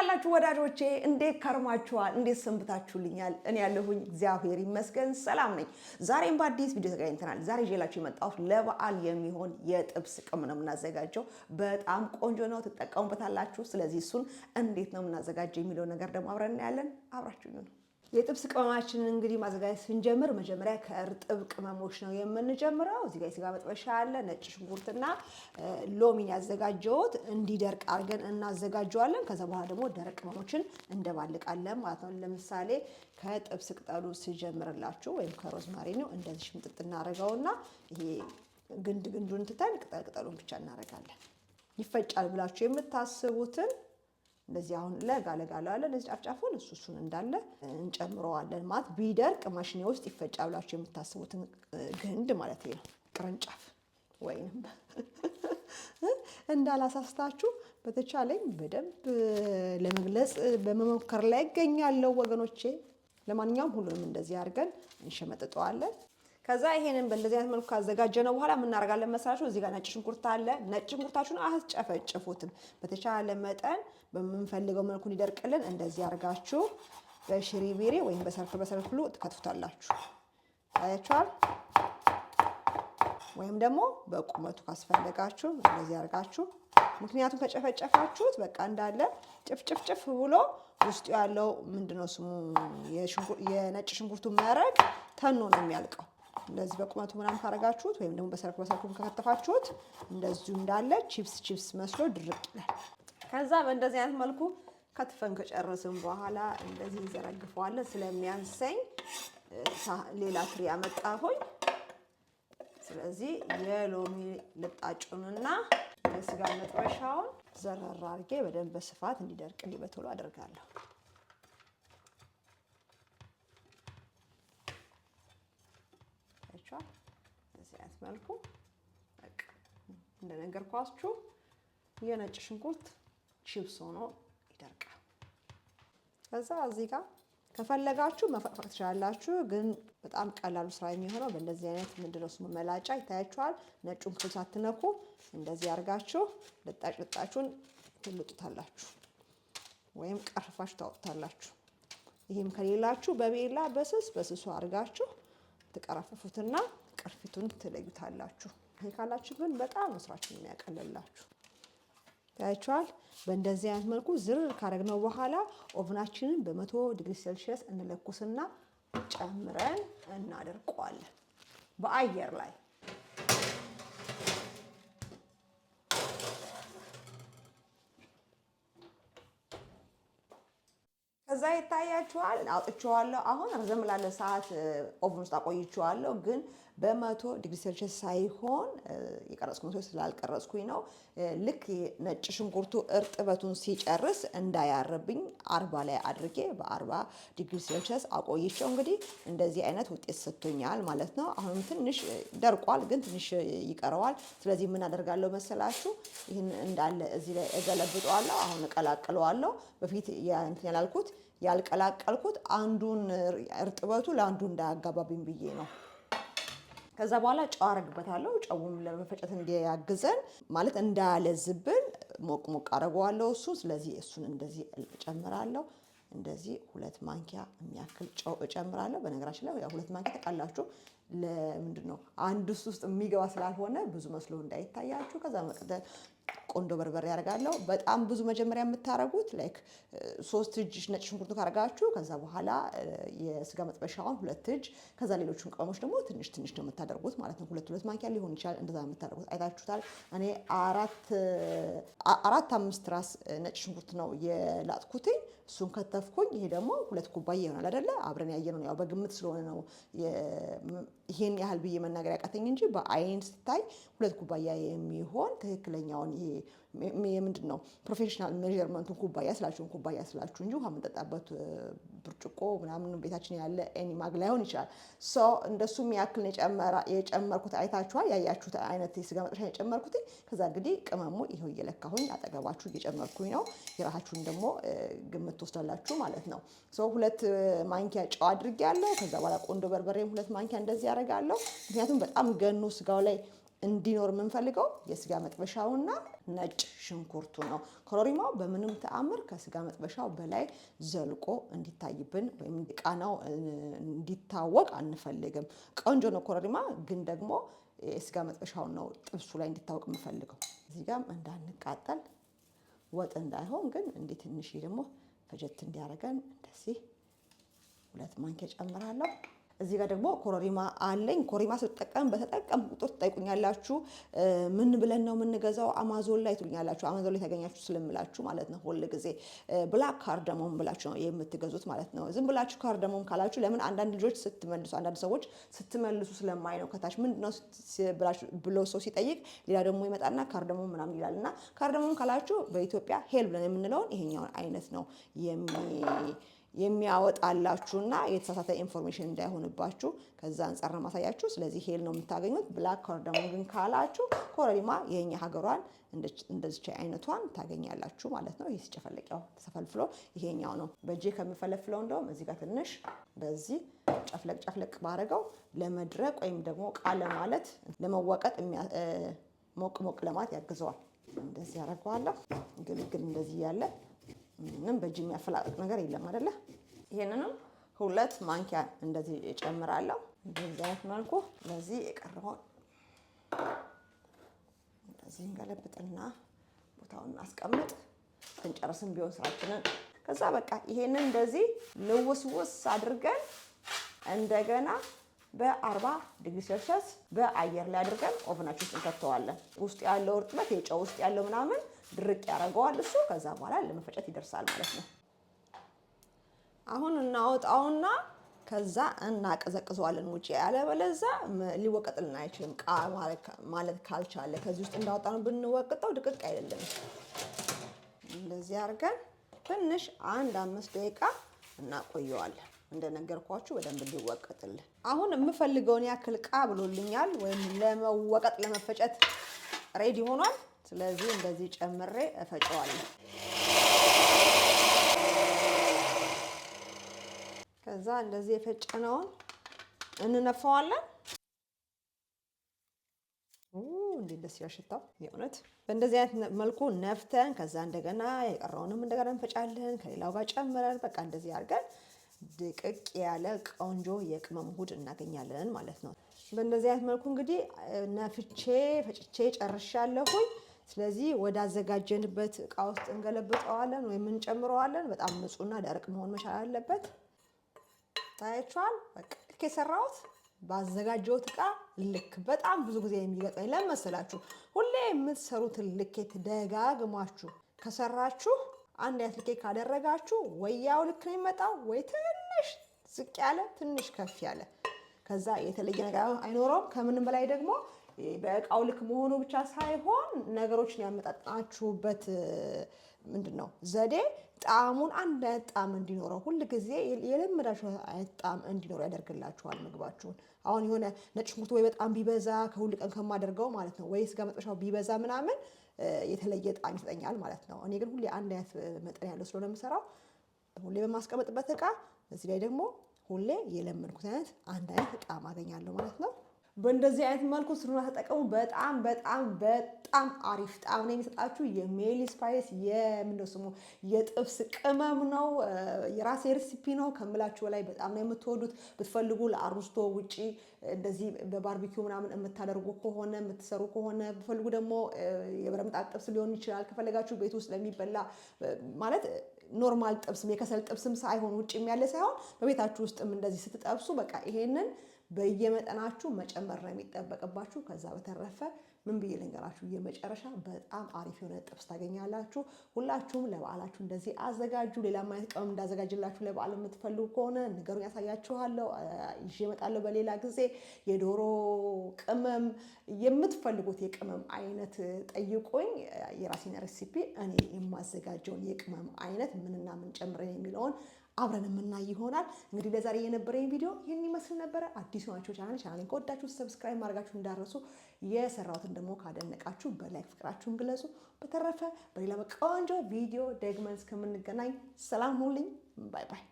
እንደምናላችሁ ወዳጆቼ እንዴት ከርማችኋል? እንዴት ሰንብታችሁልኛል? እኔ ያለሁኝ እግዚአብሔር ይመስገን ሰላም ነኝ። ዛሬም በአዲስ ቪዲዮ ተገናኝተናል። ዛሬ ይዤላችሁ የመጣሁት ለበዓል የሚሆን የጥብስ ቅም ነው የምናዘጋጀው። በጣም ቆንጆ ነው፣ ትጠቀሙበታላችሁ። ስለዚህ እሱን እንዴት ነው የምናዘጋጀው የሚለው ነገር ደግሞ አብረን እናያለን። አብራችሁ ነው የጥብስ ቅመማችንን እንግዲህ ማዘጋጀት ስንጀምር መጀመሪያ ከእርጥብ ቅመሞች ነው የምንጀምረው። እዚህ ጋር የስጋ መጥበሻ አለ፣ ነጭ ሽንኩርትና ሎሚን ያዘጋጀሁት እንዲደርቅ አድርገን እናዘጋጀዋለን። ከዛ በኋላ ደግሞ ደረቅ ቅመሞችን እንደባልቃለን ማለት ነው። ለምሳሌ ከጥብስ ቅጠሉ ስጀምርላችሁ ወይም ከሮዝማሪ ነው እንደዚህ ሽምጥጥ እናደርገውና ይሄ ግንዱን ትተን ቅጠሉን ብቻ እናደርጋለን። ይፈጫል ብላችሁ የምታስቡትን እንደዚህ አሁን ለጋ አለ እንደዚህ ጫፍጫፉን እሱን እንዳለ እንጨምረዋለን። ማለት ቢደርቅ ማሽኔ ውስጥ ይፈጫል ብላችሁ የምታስቡትን ግንድ ማለት ነው፣ ቅርንጫፍ ወይንም እንዳላሳስታችሁ በተቻለኝ በደንብ ለመግለጽ በመሞከር ላይ እገኛለሁ ወገኖቼ። ለማንኛውም ሁሉንም እንደዚህ አድርገን እንሸመጥጠዋለን። ከዛ ይሄንን በእንደዚህ አይነት መልኩ ካዘጋጀነው በኋላ ምን እናደርጋለን መሰላችሁ? እዚህ ጋር ነጭ ሽንኩርት አለ። ነጭ ሽንኩርታችሁን አትጨፈጭፉትም። በተቻለ መጠን በምንፈልገው መልኩ እንዲደርቅልን እንደዚህ አድርጋችሁ በሽሪቢሪ ወይም በሰርክሉ ትከትፉታላችሁ። ታያችኋል። ወይም ደግሞ በቁመቱ ካስፈለጋችሁ እንደዚህ አድርጋችሁ፣ ምክንያቱም ከጨፈጨፋችሁት በቃ እንዳለ ጭፍጭፍጭፍ ብሎ ውስጡ ያለው ምንድነው ስሙ የነጭ ሽንኩርቱ መረቅ ተኖ ነው የሚያልቀው። እንደዚህ በቁመቱ ምናምን ካረጋችሁት ወይም ደግሞ በሰርክሉ ከከተፋችሁት እንደዚሁ እንዳለ ቺፕስ መስሎ ድርቅ ይላል። ከዛ በእንደዚህ አይነት መልኩ ከትፈን ከጨረስን በኋላ እንደዚህ እንዘረግፈዋለን። ስለሚያንሰኝ ሌላ ትሪ አመጣሁኝ። ስለዚህ የሎሚ ልጣጩንና የስጋ መጥበሻውን ዘረራ አድርጌ በደንብ በስፋት እንዲደርቅልኝ በቶሎ አደርጋለሁ። በዚህ አይነት መልኩ በቃ እንደነገርኳችሁ የነጭ ሽንኩርት ቺፕስ ሆኖ ይደርቃል። ከዛ እዚህ ጋር ከፈለጋችሁ መፈቅፈቅ ትችላላችሁ፣ ግን በጣም ቀላሉ ስራ የሚሆነው በእንደዚህ አይነት ምንድነው ስሙ መላጫ ይታያችኋል። ነጩን ክፍል ሳትነኩ እንደዚህ አድርጋችሁ ልጣጩን ትልጡታላችሁ ወይም ቀርፋችሁ ታወጡታላችሁ። ይህም ከሌላችሁ በቤላ በስሱ አድርጋችሁ ትቀረፍፉትና ቅርፊቱን ትለዩታላችሁ። ይሄ ካላችሁ ግን በጣም መስራችሁን የሚያቀልላችሁ። ታያችኋል። በእንደዚህ አይነት መልኩ ዝርር ካደረግነው በኋላ ኦቭናችንን በ100 ዲግሪ ሴልሺየስ እንለኩስና ጨምረን እናደርቀዋለን በአየር ላይ። ከዛ ይታያችኋል። አውጥቼዋለሁ። አሁን ረዘም ላለ ሰዓት ኦቭን ውስጥ አቆይቼዋለሁ፣ ግን በ100 ዲግሪ ሴልሺየስ ሳይሆን የቀረጽኩት ስላልቀረጽኩኝ ነው። ልክ ነጭ ሽንኩርቱ እርጥበቱን ሲጨርስ እንዳያርብኝ 40 ላይ አድርጌ በ40 ዲግሪ ሴልሺየስ አቆይቼው እንግዲህ እንደዚህ አይነት ውጤት ሰጥቶኛል ማለት ነው። አሁንም ትንሽ ደርቋል፣ ግን ትንሽ ይቀረዋል። ስለዚህ ምን አደርጋለሁ መሰላችሁ? ይህን እንዳለ እዚህ ላይ እገለብጠዋለሁ። አሁን እቀላቅለዋለሁ። በፊት እንትን ያልቀላቀልኩት አንዱን እርጥበቱ ለአንዱ እንዳያጋባብኝ ብዬ ነው። ከዛ በኋላ ጨው አረግበታለሁ። ጨውም ለመፈጨት እንዲያግዘን ማለት እንዳያለዝብን ሞቅ አረገዋለሁ እሱ። ስለዚህ እሱን እንደዚህ እጨምራለሁ። እንደዚህ 2 ማንኪያ የሚያክል ጨው እጨምራለሁ። በነገራችን ላይ 2 ማንኪያ ተቃላችሁ ለምንድነው አንድ ውስጥ የሚገባ ስላልሆነ ብዙ መስሎ እንዳይታያችሁ። ከዛ መቀጠል ቆንጆ በርበሬ ያደርጋለሁ። በጣም ብዙ መጀመሪያ የምታረጉት ላይክ 3 እጅ ነጭ ሽንኩርቱ ካረጋችሁ ከዛ በኋላ የስጋ መጥበሻውን 2 እጅ፣ ከዛ ሌሎቹን ቅመሞች ደግሞ ትንሽ ነው የምታደርጉት ማለት ነው። 2 ማንኪያ ሊሆን ይችላል። እንደዛ የምታደርጉት አይታችሁታል። እኔ 4-5 ራስ ነጭ ሽንኩርት ነው የላጥኩትኝ። እሱን ከተፍኩኝ። ይሄ ደግሞ 2 ኩባያ ይሆናል አይደለ? አብረን ያየነው ነው። ያው በግምት ስለሆነ ነው ይሄን ያህል ብዬ መናገር ያቃተኝ እንጂ በአይን ሲታይ 2 ኩባያ የሚሆን ትክክለኛውን ይሄ ምንድን ነው ፕሮፌሽናል ሜዠርመንቱን ኩባያ ስላችሁ እንጂ ውሃ የምንጠጣበት ብርጭቆ ምናምን ቤታችን ያለ ኤኒማግ ላይሆን ይችላል። እንደሱ የሚያክል የጨመርኩት አይታችኋል። ያያችሁት አይነት የስጋ መጥበሻ የጨመርኩት። ከዛ እንግዲህ ቅመሙ ይሄው እየለካሁኝ አጠገባችሁ እየጨመርኩኝ ነው። የራሳችሁን ደግሞ ግምት ትወስዳላችሁ ማለት ነው። 2 ማንኪያ ጨው አድርጌያለሁ። ከዛ በኋላ ቆንጆ በርበሬም 2 ማንኪያ እንደዚህ ያደርጋለሁ። ምክንያቱም በጣም ገኖ ስጋው ላይ እንዲኖር የምንፈልገው የስጋ መጥበሻውና ነጭ ሽንኩርቱ ነው። ኮረሪማው በምንም ተአምር ከስጋ መጥበሻው በላይ ዘልቆ እንዲታይብን ወይም ቃናው እንዲታወቅ አንፈልግም። ቆንጆ ነው ኮረሪማ፣ ግን ደግሞ የስጋ መጥበሻውን ነው ጥብሱ ላይ እንዲታወቅ የምፈልገው። እዚህ ጋርም እንዳንቃጠል ወጥ እንዳይሆን ግን እንዲህ ትንሽ ደግሞ ፈጀት እንዲያደርገን እንደዚህ 2 ማንኪያ ጨምራለሁ። እዚህ ጋር ደግሞ ኮረሪማ አለኝ። ኮረሪማ ስትጠቀም በተጠቀም ቁጥር ትጠይቁኛላችሁ። ምን ብለን ነው የምንገዛው አማዞን ላይ ትሉኛላችሁ። አማዞን ላይ ታገኛችሁ ስለምላችሁ ማለት ነው። ሁል ጊዜ ብላክ ካርደሞም ብላችሁ ነው የምትገዙት ማለት ነው። ዝም ብላችሁ ካርደሞም ካላችሁ ለምን አንዳንድ ልጆች ስትመልሱ አንዳንድ ሰዎች ስትመልሱ ስለማይ ነው ከታች ምንድነው ብሎ ሰው ሲጠይቅ ሌላ ደግሞ ይመጣና ካርደሞም ምናምን ይላል እና ካርደሞም ካላችሁ በኢትዮጵያ ሄል ብለን የምንለውን ይሄኛውን አይነት ነው የሚያወጣላችሁና የተሳሳተ ኢንፎርሜሽን እንዳይሆንባችሁ ከዛ አንፃር ነው ማሳያችሁ። ስለዚህ ሄል ነው የምታገኙት። ብላክ ካርደሞም ግን ካላችሁ ኮረሪማ የኛ ሀገሯን እንደዚህ አይነቷን ታገኛላችሁ ማለት ነው። ይህ ሲጨፈለቂያው ተሰፈልፍሎ ይሄኛው ነው። በእጄ ከምፈለፍለው እንደውም እዚህ ጋር ትንሽ በዚህ ጨፍለቅ ባረገው ለመድረቅ ወይም ደግሞ ቃለ ማለት ለመወቀጥ ሞቅ ለማለት ያግዘዋል። እንደዚህ ያደርገዋለሁ። ግልግል እንደዚህ ያለ ምንም በእጅ የሚያፈላቅቅ ነገር የለም አይደለ? ይሄንንም 2 ማንኪያ እንደዚህ እጨምራለሁ። በዚህ አይነት መልኩ ለዚህ የቀረበውን እንደዚህ እንገለብጥና ቦታውን እናስቀምጥ። እንጨርስም ቢሆን ስራችንን ከዛ በቃ ይሄንን እንደዚህ ልውስውስ አድርገን እንደገና በ40 ዲግሪ ሴልሺየስ በአየር ላይ አድርገን ኦቨናችን ውስጥ እንከተዋለን። ውስጥ ያለው እርጥበት የጨው ውስጥ ያለው ምናምን ድርቅ ያደርገዋል እሱ። ከዛ በኋላ ለመፈጨት ይደርሳል ማለት ነው። አሁን እናወጣውና ከዛ እናቀዘቅዘዋለን ውጪ። ያለበለዚያ ሊወቀጥልን አይችልም። ማለት ካልቻለ ከዚህ ውስጥ እንዳወጣነው ብንወቅጠው ድቅቅ አይደለም። እንደዚህ አድርገን ትንሽ 5 ደቂቃ እናቆየዋለን። እንደነገርኳችሁ በደንብ ሊወቀጥልን። አሁን የምፈልገውን ያክል ብሎልኛል፣ ወይም ለመወቀጥ ለመፈጨት ሬዲ ሆኗል። ስለዚህ እንደዚህ ጨምሬ እፈጨዋለሁ። ከዛ እንደዚህ የፈጨነውን እንነፋዋለን። እንዴት ደስ ያሽታው የእውነት። በእንደዚህ አይነት መልኩ ነፍተን ከዛ እንደገና የቀረውንም እንደገና እንፈጫለን ከሌላው ጋር ጨምረን በቃ እንደዚህ አድርገን ድቅቅ ያለ ቆንጆ የቅመም ውህድ እናገኛለን ማለት ነው። በእንደዚህ አይነት መልኩ እንግዲህ ፈጭቼ ጨርሻለሁኝ። ስለዚህ ወደ አዘጋጀንበት እቃ ውስጥ እንገለብጠዋለን ወይም እንጨምረዋለን። በጣም ንጹህና ደረቅ መሆን መቻል አለበት። ታያችኋል። በቃ ልክ የሰራሁት ባዘጋጀሁት እቃ ልክ በጣም ብዙ ጊዜ የሚገጥመኝ ለምን መሰላችሁ? ሁሌ የምትሰሩትን ልኬት ደጋግማችሁ ከሰራችሁ አንድ አይነት ልኬት ካደረጋችሁ ወይ ያው ልክ ነው የሚመጣው ወይ ትንሽ ዝቅ ያለ ትንሽ ከፍ ያለ ከዛ የተለየ ነገር አይኖረውም። ከምንም በላይ ደግሞ በእቃው ልክ መሆኑ ብቻ ሳይሆን ነገሮችን ያመጣጣችሁበት ምንድነው ዘዴ ጣዕሙን አንድ አይነት ጣዕም እንዲኖረው ሁሉ ጊዜ የለመዳችሁ አይነት ጣዕም እንዲኖረው ያደርግላችኋል ምግባችሁን። አሁን የሆነ ነጭ ሽንኩርት ወይ በጣም ቢበዛ ከሁሉ ቀን ከማደርገው ማለት ነው ወይ ስጋ መጥበሻው ቢበዛ ምናምን የተለየ ጣዕም ይሰጠኛል ማለት ነው። እኔ ግን ሁሌ አንድ አይነት መጠን ያለው ስለሆነ የምሰራው ሁሌ በማስቀመጥበት እቃ እዚህ ላይ ደግሞ ሁሌ የለመድኩት አይነት አንድ አይነት ጣዕም አገኛለሁ ማለት ነው። በእንደዚህ አይነት መልኩ ስሩና ተጠቀሙ። በጣም በጣም በጣም አሪፍ ጣዕም ነው የሚሰጣችሁ። የሜሊ ስፓይስ የምንድነው ስሙ የጥብስ ቅመም ነው። የራሴ ሬሲፒ ነው ከምላችሁ በላይ በጣም ነው የምትወዱት። ብትፈልጉ ለአሩስቶ ውጪ እንደዚህ በባርቢኪው ምናምን የምታደርጉ ከሆነ የምትሰሩ ከሆነ ብትፈልጉ ደግሞ የብረምጣድ ጥብስ ሊሆን ይችላል። ከፈለጋችሁ ቤት ውስጥ ለሚበላ ማለት ኖርማል ጥብስም የከሰል ጥብስም ሳይሆን ውጪም ያለ ሳይሆን በቤታችሁ ውስጥም እንደዚህ ስትጠብሱ በቃ ይሄንን በየመጠናችሁ መጨመር ነው የሚጠበቅባችሁ። ከዛ በተረፈ ምን ብዬ ልንገራችሁ የመጨረሻ በጣም አሪፍ የሆነ ጥብስ ታገኛላችሁ። ሁላችሁም ለበዓላችሁ እንደዚህ አዘጋጁ። ሌላ ማየት ቅመም እንዳዘጋጅላችሁ ለበዓል የምትፈልጉ ከሆነ ንገሩኝ፣ ያሳያችኋለሁ። ይዤ እመጣለሁ በሌላ ጊዜ። የዶሮ ቅመም የምትፈልጉት የቅመም አይነት ጠይቁኝ። የራሴን ሬሲፒ እኔ የማዘጋጀውን የቅመም አይነት ምንና ምን ጨምረን የሚለውን አብረን የምናይ ይሆናል። እንግዲህ ለዛሬ የነበረኝ ቪዲዮ ይህን ይመስል ነበረ። አዲስ ናችሁ ቻናሌን ከወዳችሁ ሰብስክራይብ ማድረጋችሁ እንዳረሱ፣ የሰራሁትን ደግሞ ካደነቃችሁ በላይክ ፍቅራችሁን ግለጹ። በተረፈ በሌላ በቆንጆ ቪዲዮ ደግመን እስከምንገናኝ ሰላም ሁኑልኝ። ባይ ባይ።